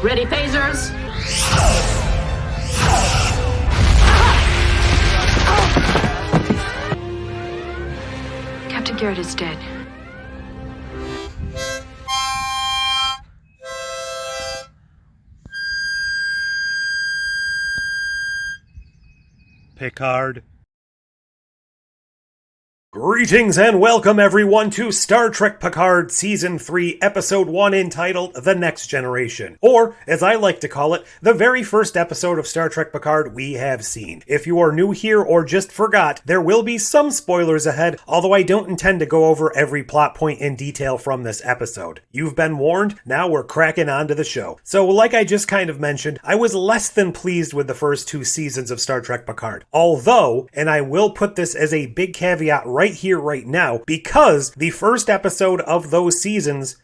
Ready, phasers? Captain Garrett is dead. Picard. Greetings and welcome everyone to Star Trek Picard Season 3 Episode 1 entitled The Next Generation, or, as I like to call it, the very first episode of Star Trek Picard we have seen. If you are new here or just forgot, there will be some spoilers ahead, although I don't intend to go over every plot point in detail from this episode. You've been warned, now we're cracking onto the show. So, like I just kind of mentioned, I was less than pleased with the first two seasons of Star Trek Picard. Although, and I will put this as a big caveat right here, right now, because the first episode of those seasons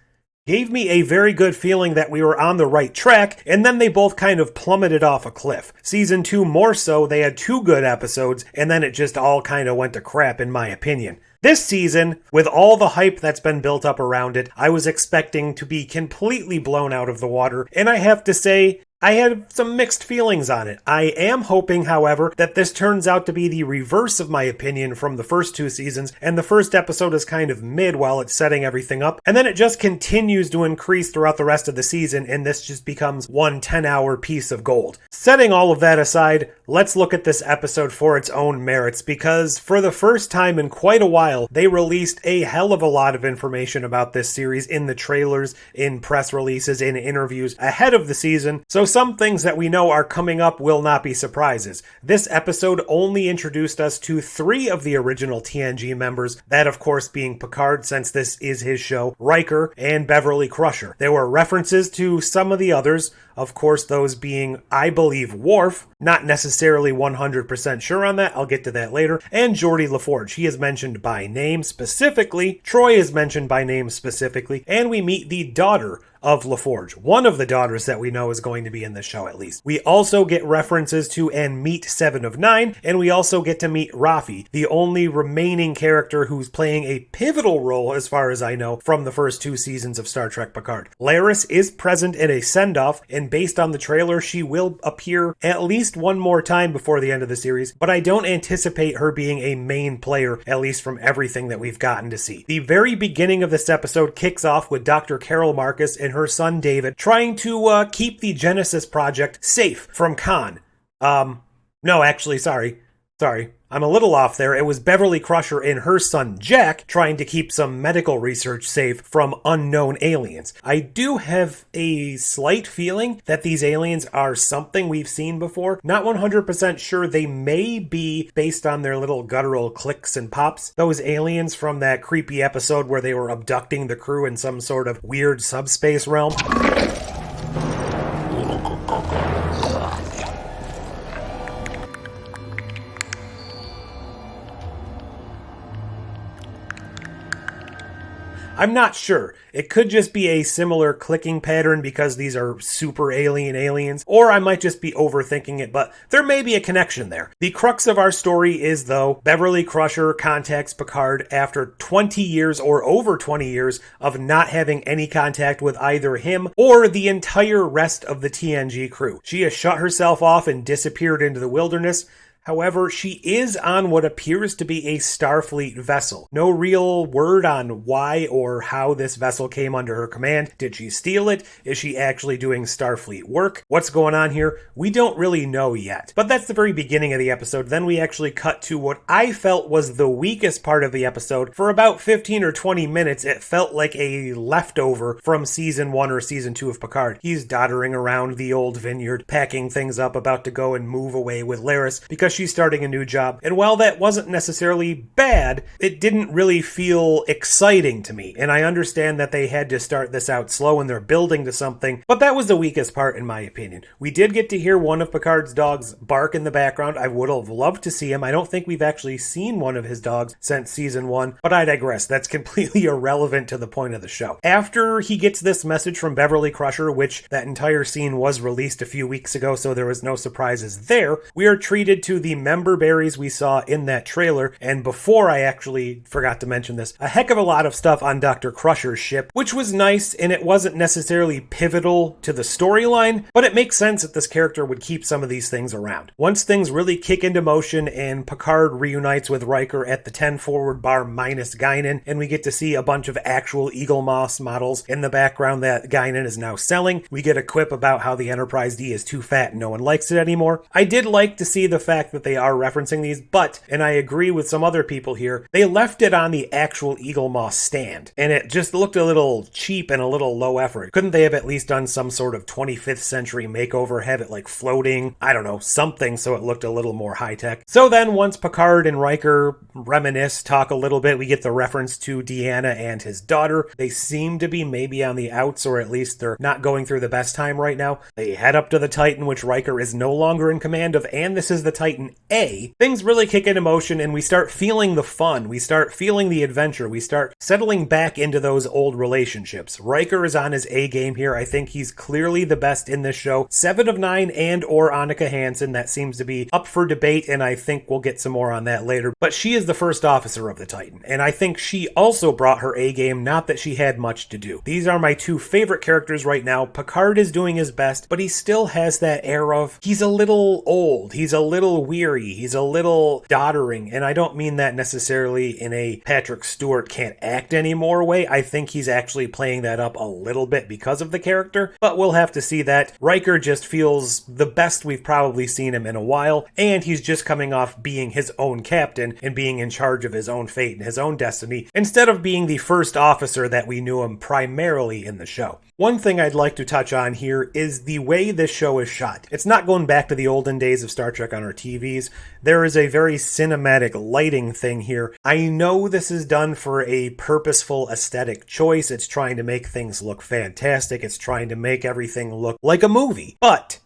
gave me a very good feeling that we were on the right track, and then they both kind of plummeted off a cliff. Season 2 more so, they had two good episodes, and then it just all kind of went to crap in my opinion. This season, with all the hype that's been built up around it, I was expecting to be completely blown out of the water, and I have to say, I had some mixed feelings on it. I am hoping, however, that this turns out to be the reverse of my opinion from the first two seasons, and the first episode is kind of mid while it's setting everything up, and then it just continues to increase throughout the rest of the season, and this just becomes one 10-hour piece of gold. Setting all of that aside, let's look at this episode for its own merits, because for the first time in quite a while, they released a hell of a lot of information about this series in the trailers, in press releases, in interviews ahead of the season, so some things that we know are coming up will not be surprises. This episode only introduced us to 3 of the original TNG members, that of course being Picard, since this is his show, Riker, and Beverly Crusher. There were references to some of the others, of course those being, I believe, Worf, not necessarily 100% sure on that, I'll get to that later, and Geordi LaForge. He is mentioned by name specifically, Troy is mentioned by name specifically, and we meet the daughter of LaForge, one of the daughters that we know is going to be in this show at least. We also get references to and meet 7 of 9, and we also get to meet Raffi, the only remaining character who's playing a pivotal role, as far as I know, from the first 2 seasons of Star Trek Picard. Laris is present in a send-off, and based on the trailer, she will appear at least one more time before the end of the series, but I don't anticipate her being a main player, at least from everything that we've gotten to see. The very beginning of this episode kicks off with Dr. Carol Marcus and her son David trying to keep the Genesis project safe from Khan. No, actually, sorry. I'm a little off there. It was Beverly Crusher and her son Jack trying to keep some medical research safe from unknown aliens. I do have a slight feeling that these aliens are something we've seen before. Not 100% sure. They may be, based on their little guttural clicks and pops, those aliens from that creepy episode where they were abducting the crew in some sort of weird subspace realm. I'm not sure. It could just be a similar clicking pattern because these are super alien aliens, or I might just be overthinking it, but there may be a connection there. The crux of our story is, though, Beverly Crusher contacts Picard after 20 years or over 20 years of not having any contact with either him or the entire rest of the TNG crew. She has shut herself off and disappeared into the wilderness. However, she is on what appears to be a Starfleet vessel. No real word on why or how this vessel came under her command. Did she steal it? Is she actually doing Starfleet work? What's going on here? We don't really know yet. But that's the very beginning of the episode. Then we actually cut to what I felt was the weakest part of the episode. For about 15 or 20 minutes, it felt like a leftover from Season 1 or Season 2 of Picard. He's doddering around the old vineyard, packing things up, about to go and move away with Laris because she's starting a new job. And while that wasn't necessarily bad, it didn't really feel exciting to me. And I understand that they had to start this out slow and they're building to something, but that was the weakest part in my opinion. We did get to hear one of Picard's dogs bark in the background. I would have loved to see him. I don't think we've actually seen one of his dogs since Season 1, but I digress. That's completely irrelevant to the point of the show. After he gets this message from Beverly Crusher, which that entire scene was released a few weeks ago, so there was no surprises there, we are treated to the the member berries we saw in that trailer, and before I actually forgot to mention this, a heck of a lot of stuff on Dr. Crusher's ship, which was nice, and it wasn't necessarily pivotal to the storyline, but it makes sense that this character would keep some of these things around. Once things really kick into motion and Picard reunites with Riker at the 10 forward bar minus Guinan, and we get to see a bunch of actual Eagle Moss models in the background that Guinan is now selling, we get a quip about how the Enterprise D is too fat and no one likes it anymore. I did like to see the fact that they are referencing these, but, and I agree with some other people here, they left it on the actual Eagle Moss stand, and it just looked a little cheap and a little low effort. Couldn't they have at least done some sort of 25th century makeover, have it like floating, I don't know, something so it looked a little more high-tech? So then once Picard and Riker reminisce, talk a little bit, we get the reference to Deanna and his daughter. They seem to be maybe on the outs, or at least they're not going through the best time right now. They head up to the Titan, which Riker is no longer in command of, and this is the Titan A. Things really kick into motion, and we start feeling the fun. We start feeling the adventure. We start settling back into those old relationships. Riker is on his A game here. I think he's clearly the best in this show. 7 of 9 and or Annika Hansen, that seems to be up for debate, and I think we'll get some more on that later. But she is the first officer of the Titan, and I think she also brought her A game, not that she had much to do. These are my two favorite characters right now. Picard is doing his best, but he still has that air of, he's a little old, he's a little weary, he's a little doddering, and I don't mean that necessarily in a Patrick Stewart can't act anymore way. I think he's actually playing that up a little bit because of the character, but we'll have to see that. Riker just feels the best we've probably seen him in a while, and he's just coming off being his own captain and being in charge of his own fate and his own destiny, instead of being the first officer that we knew him primarily in the show. One thing I'd like to touch on here is the way this show is shot. It's not going back to the olden days of Star Trek on our TVs. There is a very cinematic lighting thing here. I know this is done for a purposeful aesthetic choice. It's trying to make things look fantastic. It's trying to make everything look like a movie. But,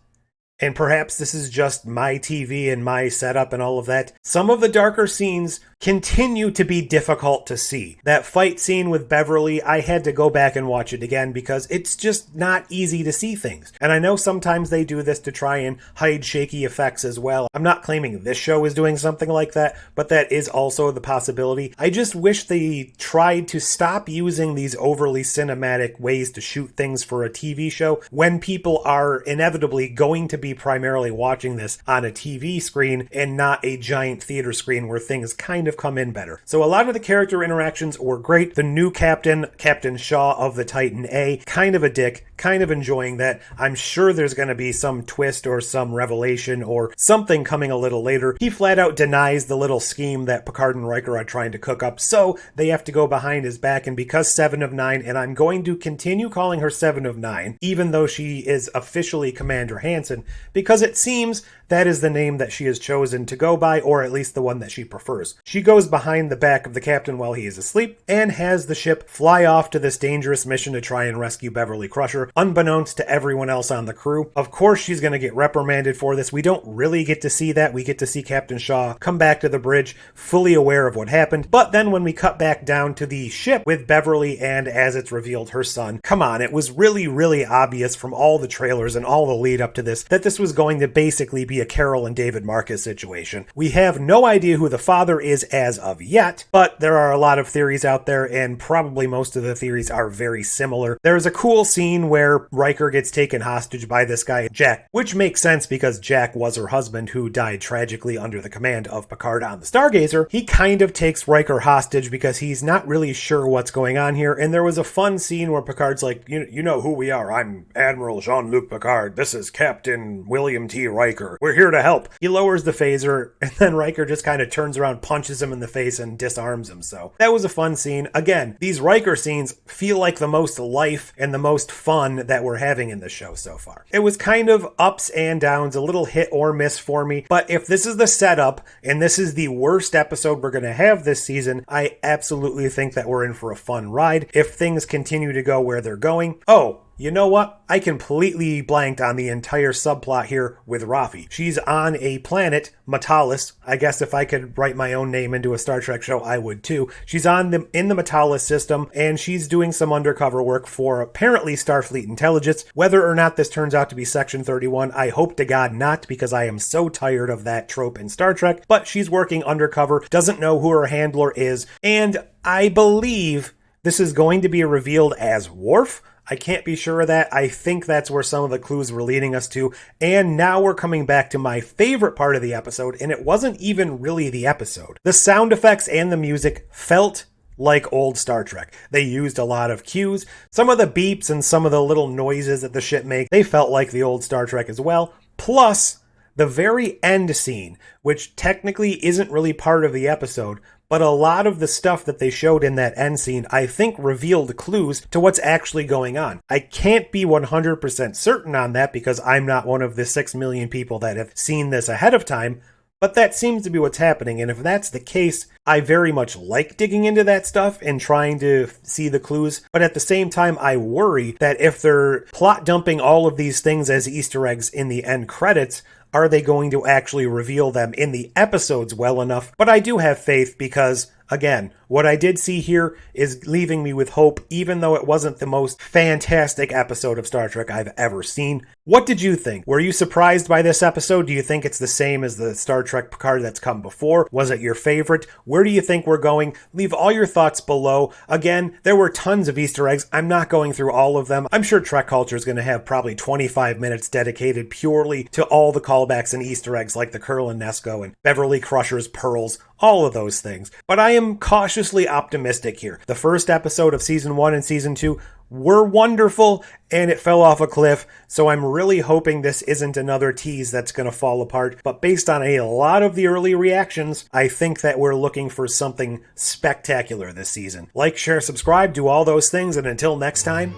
and perhaps this is just my TV and my setup and all of that, some of the darker scenes continue to be difficult to see. That fight scene with Beverly, I had to go back and watch it again because it's just not easy to see things. And I know sometimes they do this to try and hide shaky effects as well. I'm not claiming this show is doing something like that, but that is also the possibility. I just wish they tried to stop using these overly cinematic ways to shoot things for a TV show when people are inevitably going to be primarily watching this on a TV screen and not a giant theater screen where things kind of come in better. So a lot of the character interactions were great. The new captain, Captain Shaw of the Titan A, kind of a dick, kind of enjoying that. I'm sure there's going to be some twist or some revelation or something coming a little later. He flat out denies the little scheme that Picard and Riker are trying to cook up, so they have to go behind his back, and because 7 of 9, and I'm going to continue calling her 7 of 9, even though she is officially Commander Hansen, because it seems that is the name that she has chosen to go by, or at least the one that she prefers. She goes behind the back of the captain while he is asleep and has the ship fly off to this dangerous mission to try and rescue Beverly Crusher, unbeknownst to everyone else on the crew. Of course, she's going to get reprimanded for this. We don't really get to see that. We get to see Captain Shaw come back to the bridge, fully aware of what happened. But then when we cut back down to the ship with Beverly and, as it's revealed, her son, come on, it was really, really obvious from all the trailers and all the lead up to this that this was going to basically be a Carol and David Marcus situation. We have no idea who the father is as of yet, but there are a lot of theories out there, and probably most of the theories are very similar. There's a cool scene where Riker gets taken hostage by this guy, Jack, which makes sense because Jack was her husband who died tragically under the command of Picard on the Stargazer. He kind of takes Riker hostage because he's not really sure what's going on here, and there was a fun scene where Picard's like, you know who we are. I'm Admiral Jean-Luc Picard. This is Captain William T. Riker. We're here to help. He lowers the phaser, and then Riker just kind of turns around, punches him in the face, and disarms him. So that was a fun scene. Again, these Riker scenes feel like the most life and the most fun that we're having in the show so far. It was kind of ups and downs, a little hit or miss for me, but if this is the setup and this is the worst episode we're going to have this season, I absolutely think that we're in for a fun ride if things continue to go where they're going. Oh, You know what? I completely blanked on the entire subplot here with Rafi. She's on a planet, Matalis. I guess if I could write my own name into a Star Trek show, I would too. She's in the Matalis system, and she's doing some undercover work for apparently Starfleet intelligence. Whether or not this turns out to be Section 31, I hope to God not, because I am so tired of that trope in Star Trek. But she's working undercover, doesn't know who her handler is, and I believe this is going to be revealed as Worf. I can't be sure of that. I think that's where some of the clues were leading us to. And now we're coming back to my favorite part of the episode, and it wasn't even really the episode. The sound effects and the music felt like old Star Trek. They used a lot of cues. Some of the beeps and some of the little noises that the ship make, they felt like the old Star Trek as well. Plus, the very end scene, which technically isn't really part of the episode, but a lot of the stuff that they showed in that end scene, I think, revealed clues to what's actually going on. I can't be 100% certain on that because I'm not one of the 6 million people that have seen this ahead of time, but that seems to be what's happening, and if that's the case, I very much like digging into that stuff and trying to see the clues, but at the same time, I worry that if they're plot dumping all of these things as Easter eggs in the end credits, are they going to actually reveal them in the episodes well enough? But I do have faith because, again, what I did see here is leaving me with hope, even though it wasn't the most fantastic episode of Star Trek I've ever seen. What did you think? Were you surprised by this episode? Do you think it's the same as the Star Trek Picard that's come before? Was it your favorite? Where do you think we're going? Leave all your thoughts below. Again, there were tons of Easter eggs. I'm not going through all of them. I'm sure Trek Culture is going to have probably 25 minutes dedicated purely to all the callbacks and Easter eggs like the Kurlan Nesco and Beverly Crusher's pearls, all of those things. But I am cautiously optimistic here. The first episode of Season 1 and Season 2 were wonderful, and it fell off a cliff, so I'm really hoping this isn't another tease that's going to fall apart. But based on a lot of the early reactions, I think that we're looking for something spectacular this season. Like, share, subscribe, do all those things, and until next time...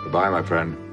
Goodbye, my friend.